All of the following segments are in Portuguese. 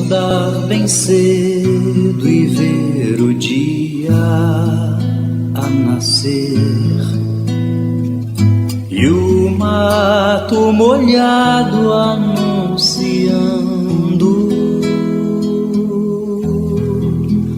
acordar bem cedo e ver o dia a nascer, e o mato molhado anunciando.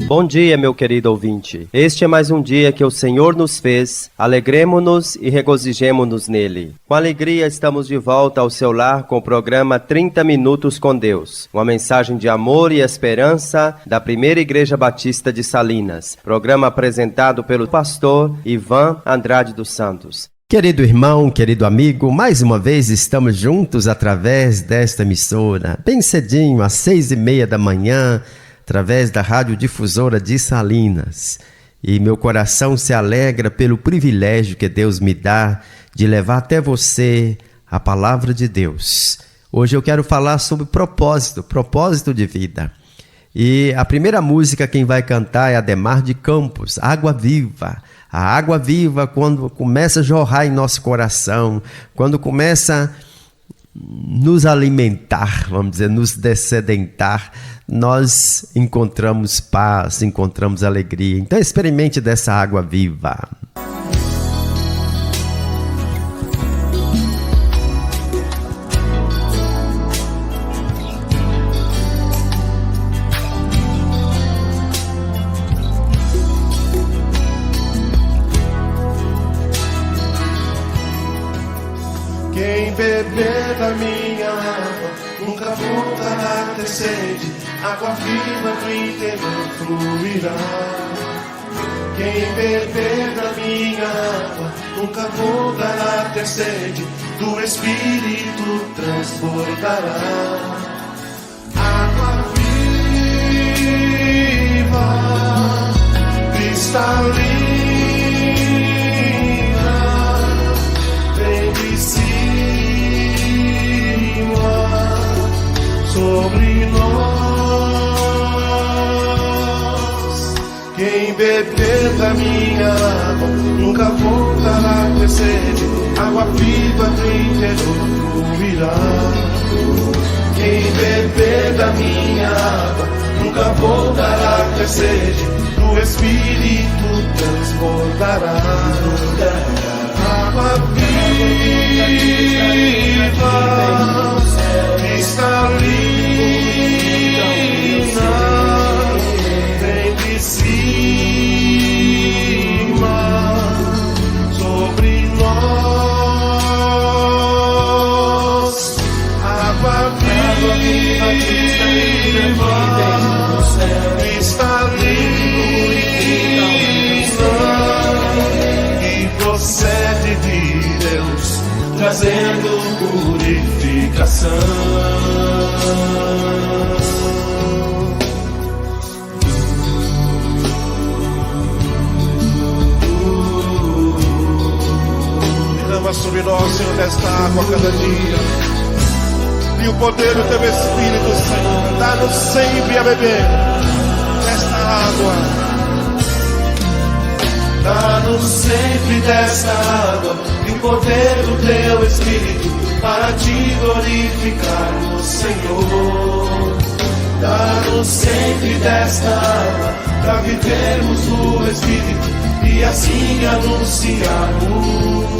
Bom dia, meu querido ouvinte. Este é mais um dia que o Senhor nos fez. Alegremo-nos e regozijemo-nos nele. Com alegria estamos de volta ao seu lar com o programa 30 Minutos com Deus. Uma mensagem de amor e esperança da Primeira Igreja Batista de Salinas. Programa apresentado pelo pastor Ivan Andrade dos Santos. Querido irmão, querido amigo, mais uma vez estamos juntos através desta emissora. Bem cedinho, às 6:30 da manhã, através da Rádio Difusora de Salinas. E meu coração se alegra pelo privilégio que Deus me dá de levar até você a palavra de Deus. Hoje eu quero falar sobre propósito de vida. E a primeira música quem vai cantar é Ademar de Campos, Água Viva. A água viva, quando começa a jorrar em nosso coração, quando começa a nos alimentar, vamos dizer, nos dessedentar, nós encontramos paz, encontramos alegria. Então experimente dessa água viva. Quem beber da minha água nunca voltará a ter sede, água viva do interior fluirá. Quem beber da minha água nunca voltará a ter sede, do Espírito transbordará. Água viva, cristalina, sobre nós. Quem beber da minha água nunca voltará a ter sede, água viva do interior fluirá. Quem beber da minha água nunca voltará a ter sede, do Espírito transbordará. Água viva, cristalina, vem de cima sobre nós. Água viva, cristalina, que procede de Deus, trazendo purificação. Derrama sobre nós, Senhor, desta água a cada dia, e o poder do Teu Espírito, Senhor, dá-nos sempre a beber desta água. Dá-nos sempre desta água e o poder do Teu Espírito para Te glorificarmos, Senhor. Dá-nos sempre desta água para vivermos no Espírito e assim anunciarmos.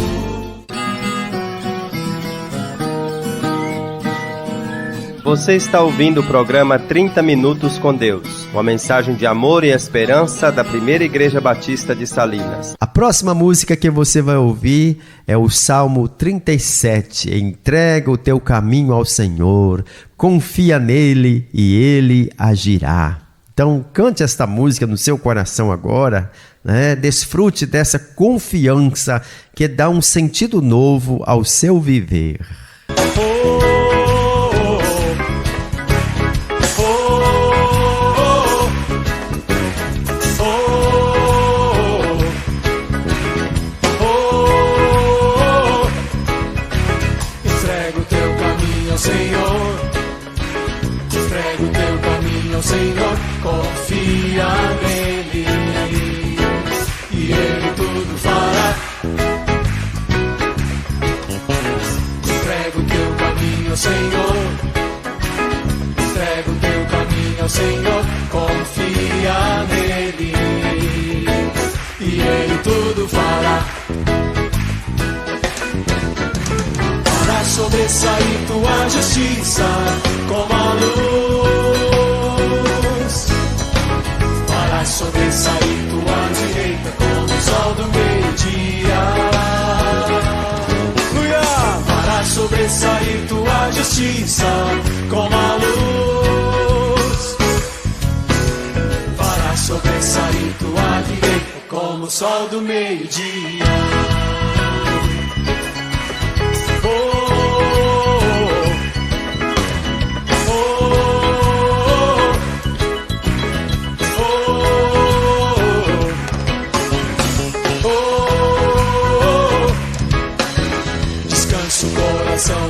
Você está ouvindo o programa 30 Minutos com Deus, uma mensagem de amor e esperança da Primeira Igreja Batista de Salinas. A próxima música que você vai ouvir é o Salmo 37. Entrega o teu caminho ao Senhor, confia nele e ele agirá. Então cante esta música no seu coração agora, né? Desfrute dessa confiança que dá um sentido novo ao seu viver. Senhor, confia nele e ele tudo fará. Entrega o teu caminho, Senhor. Entrega o teu caminho. ao Senhor, confia nele, e ele tudo fará. Para sobressair tua justiça como a luz, para sobressair tua direita como o sol do meio-dia. Para sobressair tua justiça como a luz, para sobressair tua direita como o sol do meio-dia.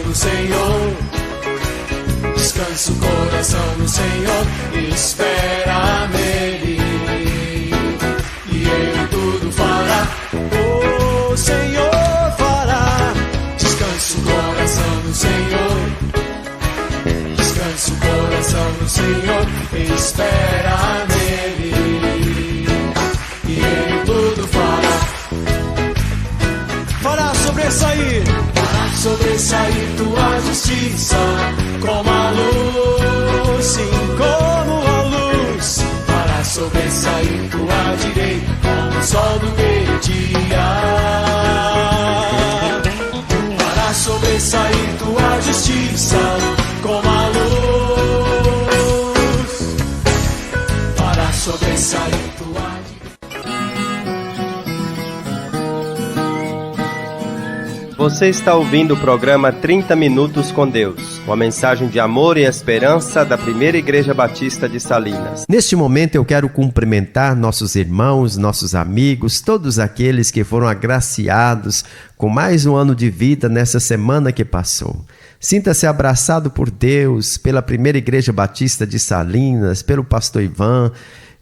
No Senhor, descansa o coração no Senhor, espera nele, e ele tudo fará. O Senhor fará. Descansa o coração no Senhor, descansa o coração no Senhor, espera nele, e ele tudo fará. Fará sobressair, sobressair tua justiça como a luz, sim, como a luz, para sobressair tua direita como o sol do meio-dia, para sobressair tua justiça como a luz, para sobressair tua direita. Você está ouvindo o programa 30 Minutos com Deus, uma mensagem de amor e esperança da Primeira Igreja Batista de Salinas. Neste momento eu quero cumprimentar nossos irmãos, nossos amigos, todos aqueles que foram agraciados com mais um ano de vida nessa semana que passou. Sinta-se abraçado por Deus, pela Primeira Igreja Batista de Salinas, pelo pastor Ivan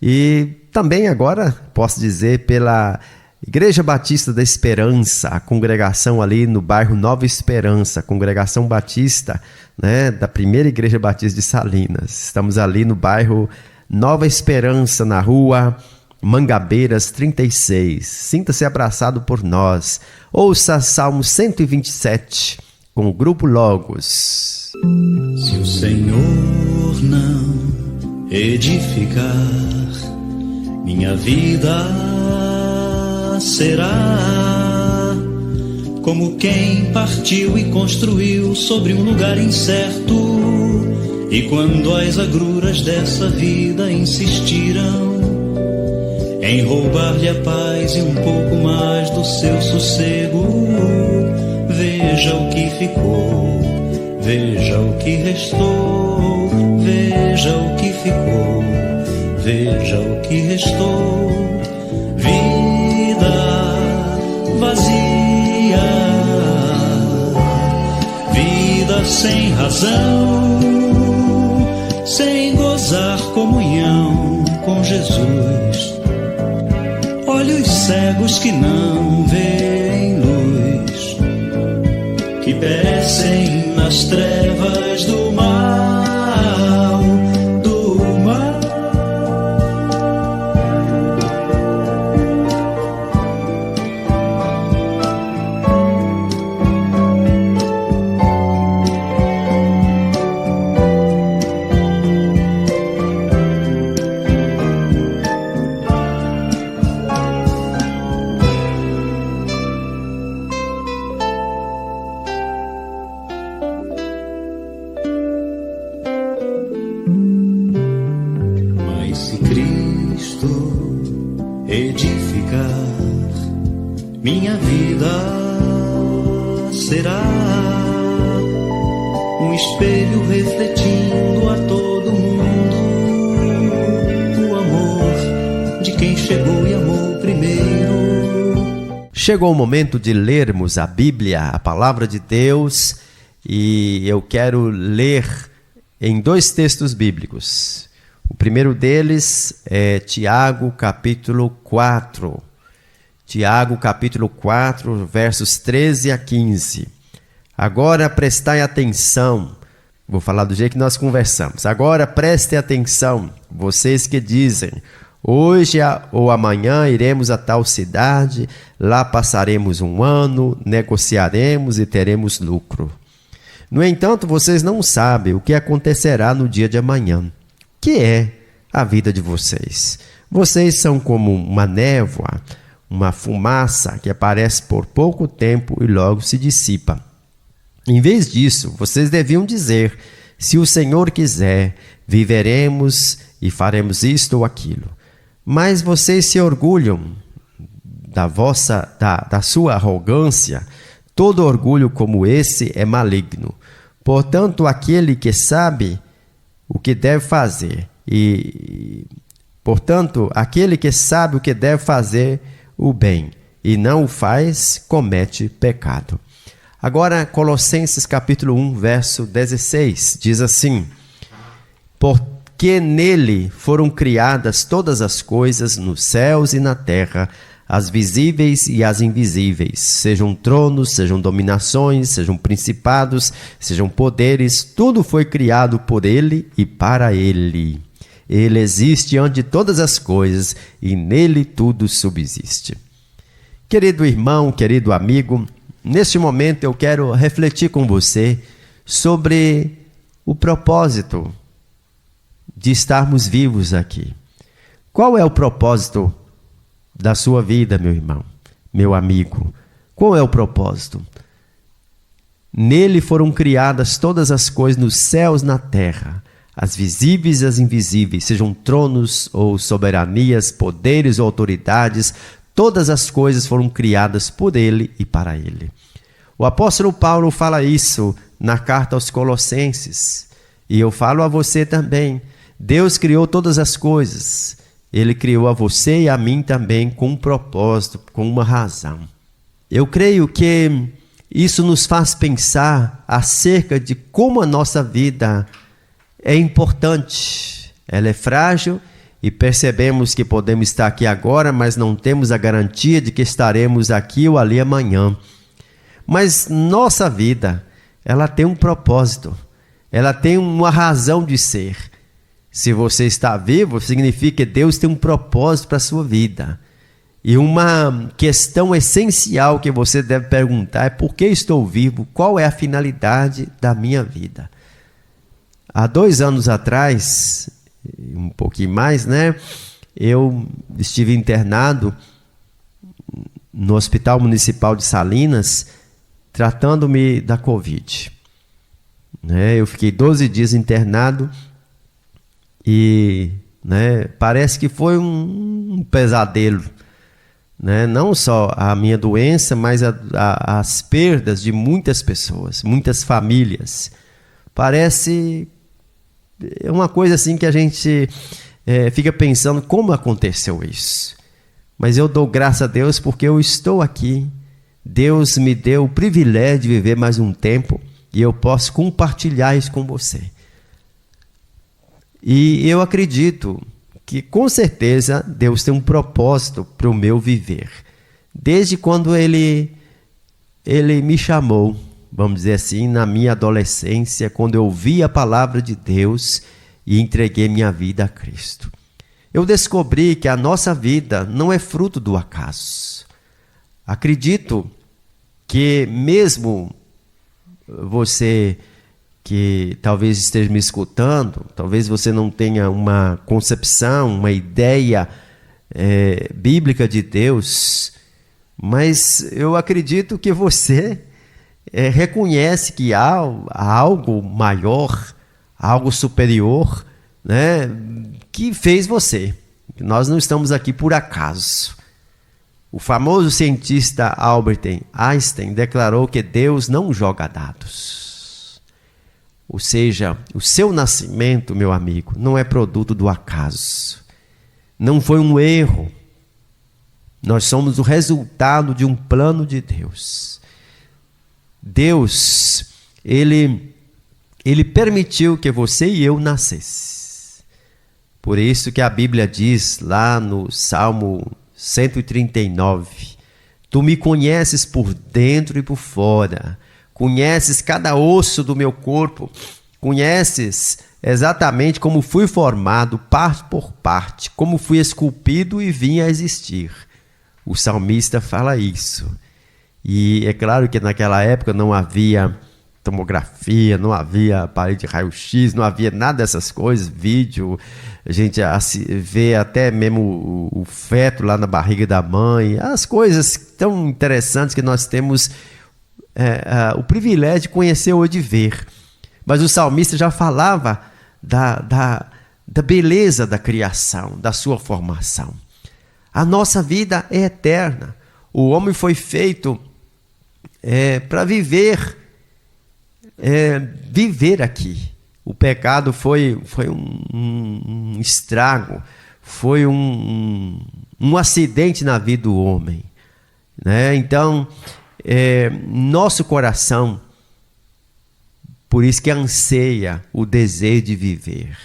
e também agora, posso dizer, pela Igreja Batista da Esperança, a congregação ali no bairro Nova Esperança, a congregação batista, né, da Primeira Igreja Batista de Salinas. Estamos ali no bairro Nova Esperança, na rua Mangabeiras 36. Sinta-se abraçado por nós. Ouça Salmo 127 com o Grupo Logos. Se o Senhor não edificar, minha vida será como quem partiu e construiu sobre um lugar incerto, e quando as agruras dessa vida insistiram em roubar-lhe a paz e um pouco mais do seu sossego, veja o que ficou, veja o que restou, veja o que ficou, veja o que restou. Vazia, vida sem razão, sem gozar comunhão com Jesus. Olhos cegos que não veem luz, que perecem nas trevas do mal, do mal. Minha vida será um espelho refletindo a todo mundo o amor de quem chegou e amou primeiro. Chegou o momento de lermos a Bíblia, a Palavra de Deus, e eu quero ler em 2 textos bíblicos. O primeiro deles é Tiago, capítulo 4. Tiago, capítulo 4, versos 13 a 15. Agora prestai atenção, Vou falar do jeito que nós conversamos. Agora prestem atenção, vocês que dizem: hoje ou amanhã iremos a tal cidade, lá passaremos um ano, negociaremos e teremos lucro. No entanto, vocês não sabem o que acontecerá no dia de amanhã, que é a vida de vocês. Vocês são como uma névoa, uma fumaça que aparece por pouco tempo e logo se dissipa. Em vez disso, vocês deviam dizer: se o Senhor quiser, viveremos e faremos isto ou aquilo. Mas vocês se orgulham da sua arrogância. Todo orgulho como esse é maligno. Portanto, aquele que sabe o que deve fazer o bem e não o faz, comete pecado. Agora, Colossenses capítulo 1, verso 16, diz assim: porque nele foram criadas todas as coisas nos céus e na terra, as visíveis e as invisíveis, sejam tronos, sejam dominações, sejam principados, sejam poderes, tudo foi criado por ele e para ele. Ele existe antes de todas as coisas e nele tudo subsiste. Querido irmão, querido amigo, neste momento eu quero refletir com você sobre o propósito de estarmos vivos aqui. Qual é o propósito da sua vida, meu irmão, meu amigo? Qual é o propósito? Nele foram criadas todas as coisas nos céus e na terra, as visíveis e as invisíveis, sejam tronos ou soberanias, poderes ou autoridades, todas as coisas foram criadas por ele e para ele. O apóstolo Paulo fala isso na carta aos Colossenses, e eu falo a você também. Deus criou todas as coisas. Ele criou a você e a mim também com um propósito, com uma razão. Eu creio que isso nos faz pensar acerca de como a nossa vida é importante. Ela é frágil e percebemos que podemos estar aqui agora, mas não temos a garantia de que estaremos aqui ou ali amanhã. Mas nossa vida, ela tem um propósito, ela tem uma razão de ser. Se você está vivo, significa que Deus tem um propósito para a sua vida. E uma questão essencial que você deve perguntar é: por que estou vivo? Qual é a finalidade da minha vida? Há 2 anos atrás, um pouquinho mais, eu estive internado no Hospital Municipal de Salinas, tratando-me da Covid. Eu fiquei 12 dias internado e parece que foi um pesadelo. Não só a minha doença, mas as perdas de muitas pessoas, muitas famílias. Parece uma coisa assim que a gente fica pensando: como aconteceu isso? Mas eu dou graças a Deus porque eu estou aqui. Deus me deu o privilégio de viver mais um tempo e eu posso compartilhar isso com você. E eu acredito que com certeza Deus tem um propósito para o meu viver. Desde quando Ele me chamou, vamos dizer assim, na minha adolescência, quando eu ouvi a palavra de Deus e entreguei minha vida a Cristo. Eu descobri que a nossa vida não é fruto do acaso. Acredito que mesmo você que talvez esteja me escutando, talvez você não tenha uma concepção, uma ideia bíblica de Deus, mas eu acredito que você reconhece que há algo maior, algo superior, que fez você. Nós não estamos aqui por acaso. O famoso cientista Albert Einstein declarou que Deus não joga dados. Ou seja, o seu nascimento, meu amigo, não é produto do acaso. Não foi um erro. Nós somos o resultado de um plano de Deus. Deus, Ele permitiu que você e eu nascesse. Por isso que a Bíblia diz lá no Salmo 139, tu me conheces por dentro e por fora, conheces cada osso do meu corpo, conheces exatamente como fui formado, parte por parte, como fui esculpido e vim a existir. O salmista fala isso. E é claro que naquela época não havia tomografia, não havia aparelho de raio-x, não havia nada dessas coisas, vídeo, a gente vê até mesmo o feto lá na barriga da mãe, as coisas tão interessantes que nós temos o privilégio de conhecer ou de ver. Mas o salmista já falava da beleza da criação, da sua formação. A nossa vida é eterna. O homem foi feito para viver aqui. O pecado foi um estrago, foi um acidente na vida do homem, né? Então, nosso coração, por isso que anseia o desejo de viver.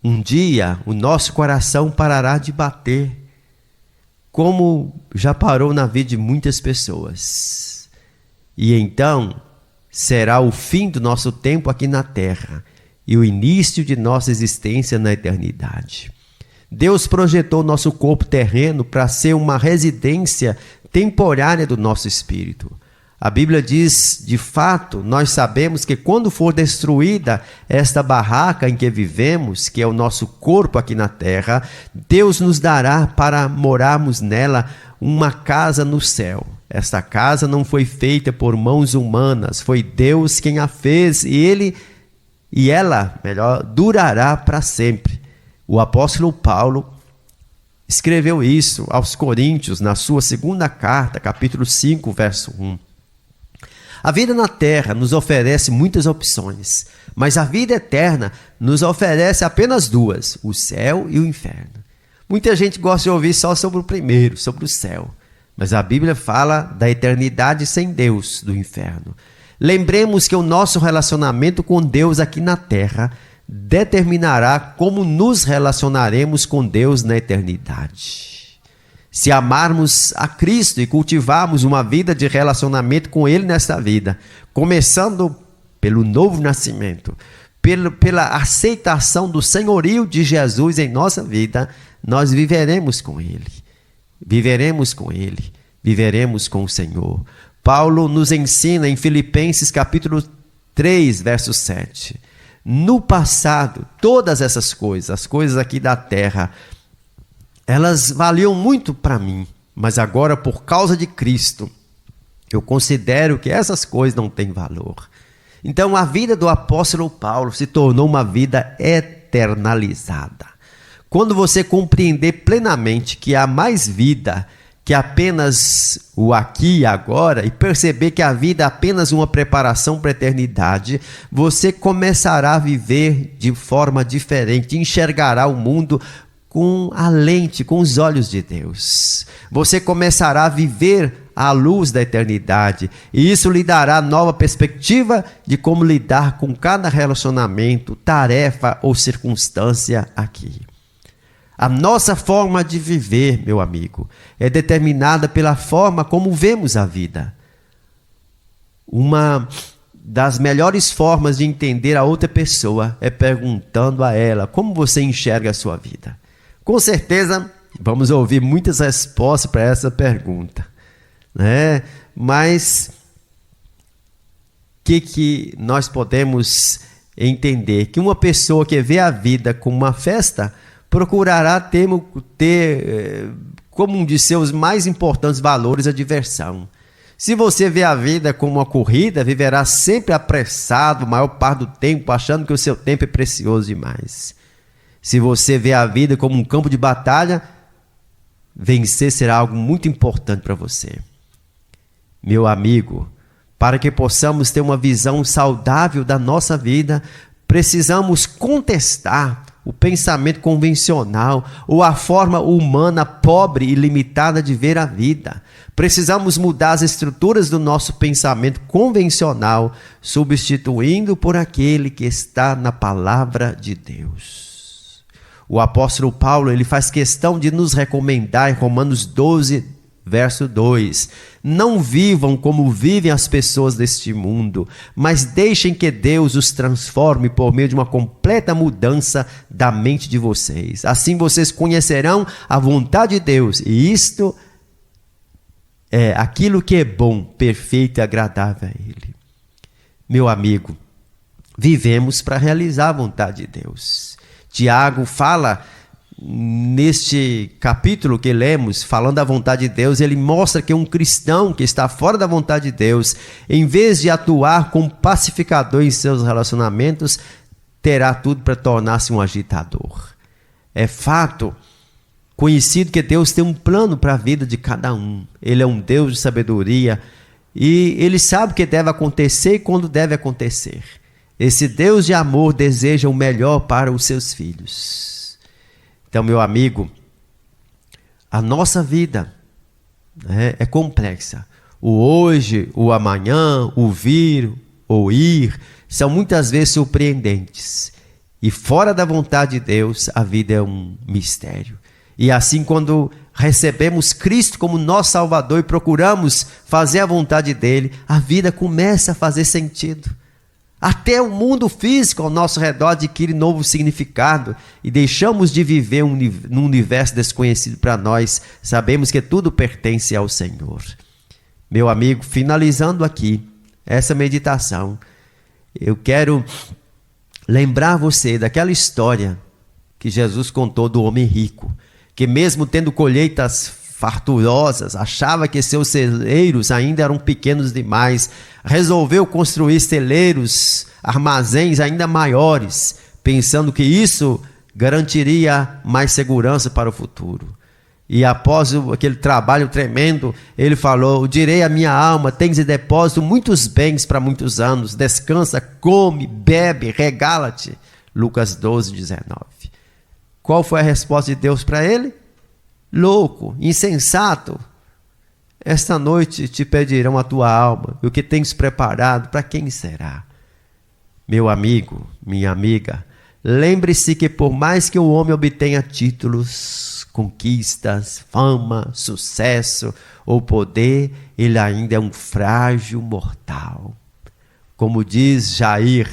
Um dia o nosso coração parará de bater, como já parou na vida de muitas pessoas. E então será o fim do nosso tempo aqui na terra e o início de nossa existência na eternidade. Deus projetou nosso corpo terreno para ser uma residência temporária do nosso espírito. A Bíblia diz, de fato, nós sabemos que quando for destruída esta barraca em que vivemos, que é o nosso corpo aqui na terra, Deus nos dará para morarmos nela uma casa no céu. Esta casa não foi feita por mãos humanas, foi Deus quem a fez e ela durará para sempre. O apóstolo Paulo escreveu isso aos Coríntios na sua segunda carta, capítulo 5, verso 1. A vida na terra nos oferece muitas opções, mas a vida eterna nos oferece apenas duas, o céu e o inferno. Muita gente gosta de ouvir só sobre o primeiro, sobre o céu, mas a Bíblia fala da eternidade sem Deus, do inferno. Lembremos que o nosso relacionamento com Deus aqui na terra determinará como nos relacionaremos com Deus na eternidade. Se amarmos a Cristo e cultivarmos uma vida de relacionamento com Ele nesta vida, começando pelo novo nascimento, pela aceitação do senhorio de Jesus em nossa vida, nós viveremos com Ele. Viveremos com Ele, viveremos com o Senhor. Paulo nos ensina em Filipenses capítulo 3, verso 7. No passado, todas essas coisas, as coisas aqui da terra, elas valiam muito para mim, mas agora por causa de Cristo, eu considero que essas coisas não têm valor. Então a vida do apóstolo Paulo se tornou uma vida eternalizada. Quando você compreender plenamente que há mais vida que apenas o aqui e agora, e perceber que a vida é apenas uma preparação para a eternidade, você começará a viver de forma diferente, enxergará o mundo com a lente, com os olhos de Deus. Você começará a viver à luz da eternidade, e isso lhe dará nova perspectiva de como lidar com cada relacionamento, tarefa ou circunstância aqui. A nossa forma de viver, meu amigo, é determinada pela forma como vemos a vida. Uma das melhores formas de entender a outra pessoa é perguntando a ela como você enxerga a sua vida. Com certeza, vamos ouvir muitas respostas para essa pergunta, né? Mas o que nós podemos entender? Que uma pessoa que vê a vida como uma festa procurará ter como um de seus mais importantes valores a diversão. Se você vê a vida como uma corrida, viverá sempre apressado a maior parte do tempo, achando que o seu tempo é precioso demais. Se você vê a vida como um campo de batalha, vencer será algo muito importante para você. Meu amigo, para que possamos ter uma visão saudável da nossa vida, precisamos contestar o pensamento convencional ou a forma humana pobre e limitada de ver a vida. Precisamos mudar as estruturas do nosso pensamento convencional, substituindo por aquele que está na palavra de Deus. O apóstolo Paulo, ele faz questão de nos recomendar em Romanos 12, Verso 2: não vivam como vivem as pessoas deste mundo, mas deixem que Deus os transforme por meio de uma completa mudança da mente de vocês. Assim vocês conhecerão a vontade de Deus, e isto é aquilo que é bom, perfeito e agradável a Ele. Meu amigo, vivemos para realizar a vontade de Deus. Tiago fala neste capítulo que lemos, falando da vontade de Deus, ele mostra que um cristão que está fora da vontade de Deus, em vez de atuar como pacificador em seus relacionamentos, terá tudo para tornar-se um agitador. É fato conhecido que Deus tem um plano para a vida de cada um. Ele é um Deus de sabedoria e Ele sabe o que deve acontecer e quando deve acontecer. Esse Deus de amor deseja o melhor para os seus filhos. Então, meu amigo, a nossa vida é complexa. O hoje, o amanhã, o vir, o ir, são muitas vezes surpreendentes. E fora da vontade de Deus, a vida é um mistério. E assim, quando recebemos Cristo como nosso Salvador e procuramos fazer a vontade dEle, a vida começa a fazer sentido. Até o mundo físico ao nosso redor adquire novo significado e deixamos de viver num universo desconhecido para nós. Sabemos que tudo pertence ao Senhor. Meu amigo, finalizando aqui essa meditação, eu quero lembrar você daquela história que Jesus contou do homem rico, que mesmo tendo colheitas farturosas, achava que seus celeiros ainda eram pequenos demais, resolveu construir celeiros, armazéns ainda maiores, pensando que isso garantiria mais segurança para o futuro. E após aquele trabalho tremendo, ele falou: direi à minha alma, tens em depósito muitos bens para muitos anos, descansa, come, bebe, regala-te. Lucas 12:19. Qual foi a resposta de Deus para ele? Louco, insensato, esta noite te pedirão a tua alma, e o que tens preparado, para quem será? Meu amigo, minha amiga, lembre-se que por mais que o homem obtenha títulos, conquistas, fama, sucesso ou poder, ele ainda é um frágil mortal. Como diz Jair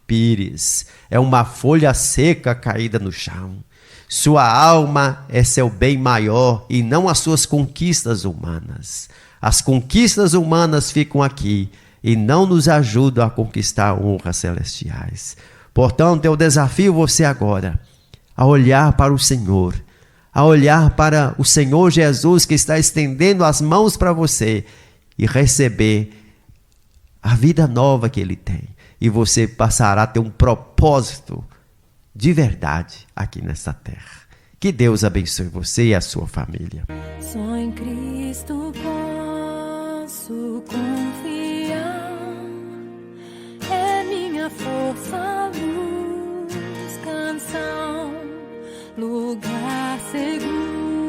Pires, é uma folha seca caída no chão. Sua alma é seu bem maior e não as suas conquistas humanas. As conquistas humanas ficam aqui e não nos ajudam a conquistar honras celestiais. Portanto, eu desafio você agora a olhar para o Senhor, a olhar para o Senhor Jesus que está estendendo as mãos para você e receber a vida nova que Ele tem. E você passará a ter um propósito de verdade aqui nesta terra. Que Deus abençoe você e a sua família. Só em Cristo posso confiar. É minha força, luz, canção, lugar seguro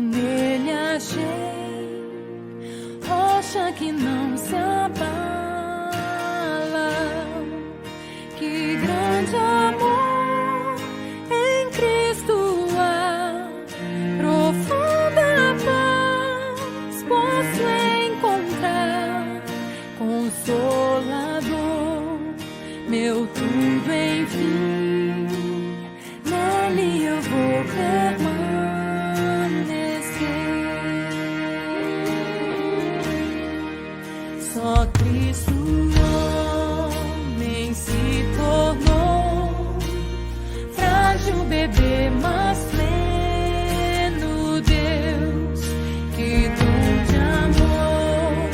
nele achei. Rocha que não se abala. Que grande amor em Cristo há, profunda paz posso encontrar, Consolador, meu tudo enfim, nele eu vou permanecer. Só Cristo se tornou frágil bebê, mas pleno Deus, que dom de amor,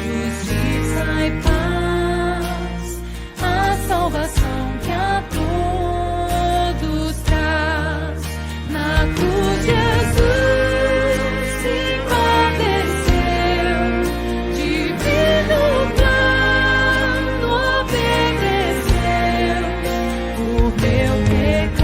justiça e paz, a salvação que a todos traz. Na cruz Jesus se padeceu, divino plano obedeceu. Meu pecado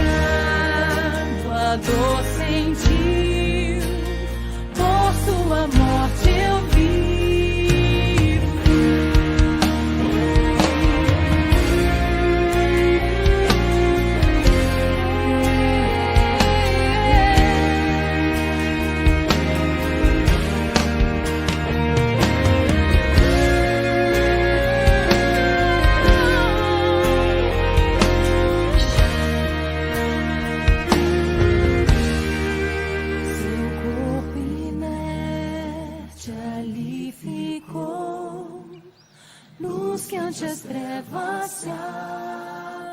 noite as trevas se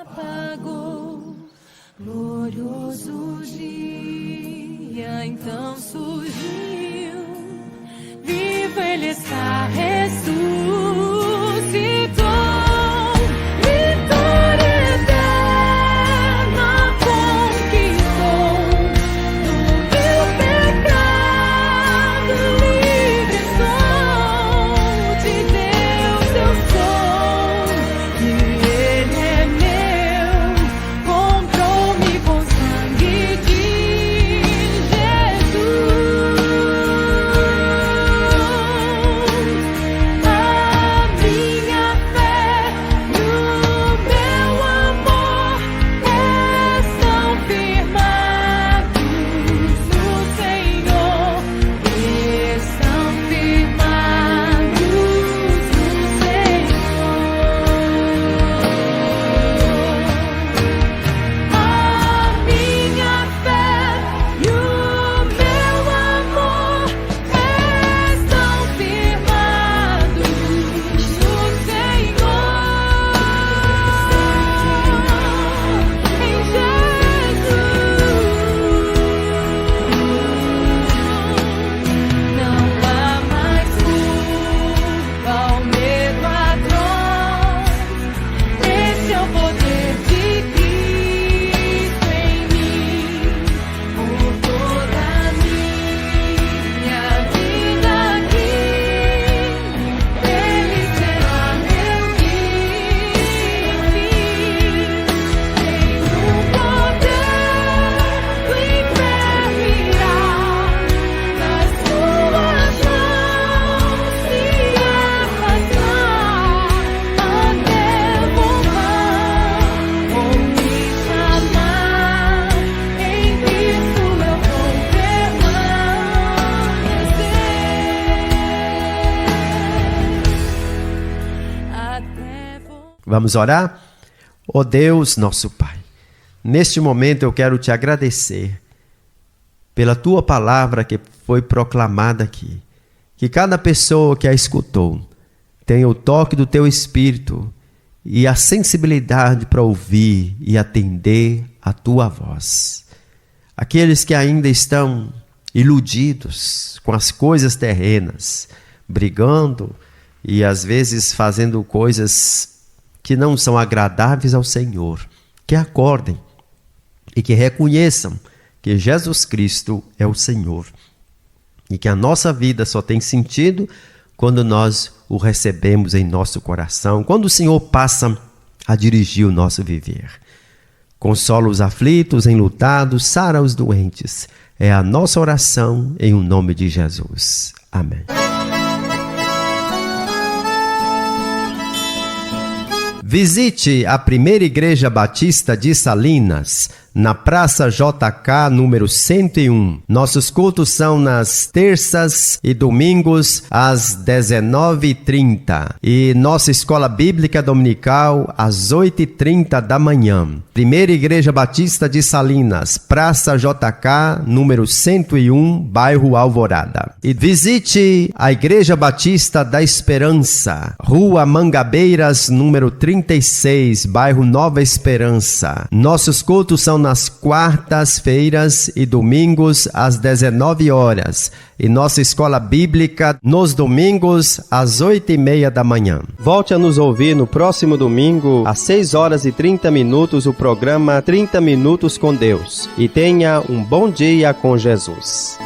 apagou. Glorioso dia então surgiu, vivo ele está, ressuscitou. Vitória eterna conquistou, do meu pecado livre sou, de Deus eu sou, e Ele é meu, comprou-me com sangue de Jesus. A minha fé e o meu amor estão firmados no Senhor, estão firmados no Senhor. A minha fé e o meu amor estão firmados no Senhor, em Jesus. Não há mais culpa ao medo atroz. Esse é o poder de Cristo em mim, por toda a minha vida aqui. Ele será meu guia, tem o poder do inferno irá nas suas mãos se afastar, até voltar ou me chamar. Em Cristo eu vou permanecer até voltar. Vamos orar? Ó Deus, nosso Pai, neste momento eu quero te agradecer pela tua palavra que foi proclamada aqui. Que cada pessoa que a escutou tenha o toque do teu Espírito e a sensibilidade para ouvir e atender a tua voz. Aqueles que ainda estão iludidos com as coisas terrenas, brigando e às vezes fazendo coisas que não são agradáveis ao Senhor, que acordem e que reconheçam que Jesus Cristo é o Senhor e que a nossa vida só tem sentido quando nós o recebemos em nosso coração, quando o Senhor passa a dirigir o nosso viver. Consola os aflitos, enlutados, sara os doentes. É a nossa oração em o nome de Jesus. Amém. Visite a Primeira Igreja Batista de Salinas, na Praça JK, número 101. Nossos cultos são nas terças e domingos, às 19h30. E nossa Escola Bíblica Dominical, às 8h30 da manhã. Primeira Igreja Batista de Salinas, Praça JK, número 101, bairro Alvorada. E visite a Igreja Batista da Esperança, Rua Mangabeiras, número 36, bairro Nova Esperança. Nossos cultos são nas quartas-feiras e domingos às 19 horas. E nossa escola bíblica nos domingos às 8h30 da manhã. Volte a nos ouvir no próximo domingo às 6h30 o programa 30 Minutos com Deus. E tenha um bom dia com Jesus.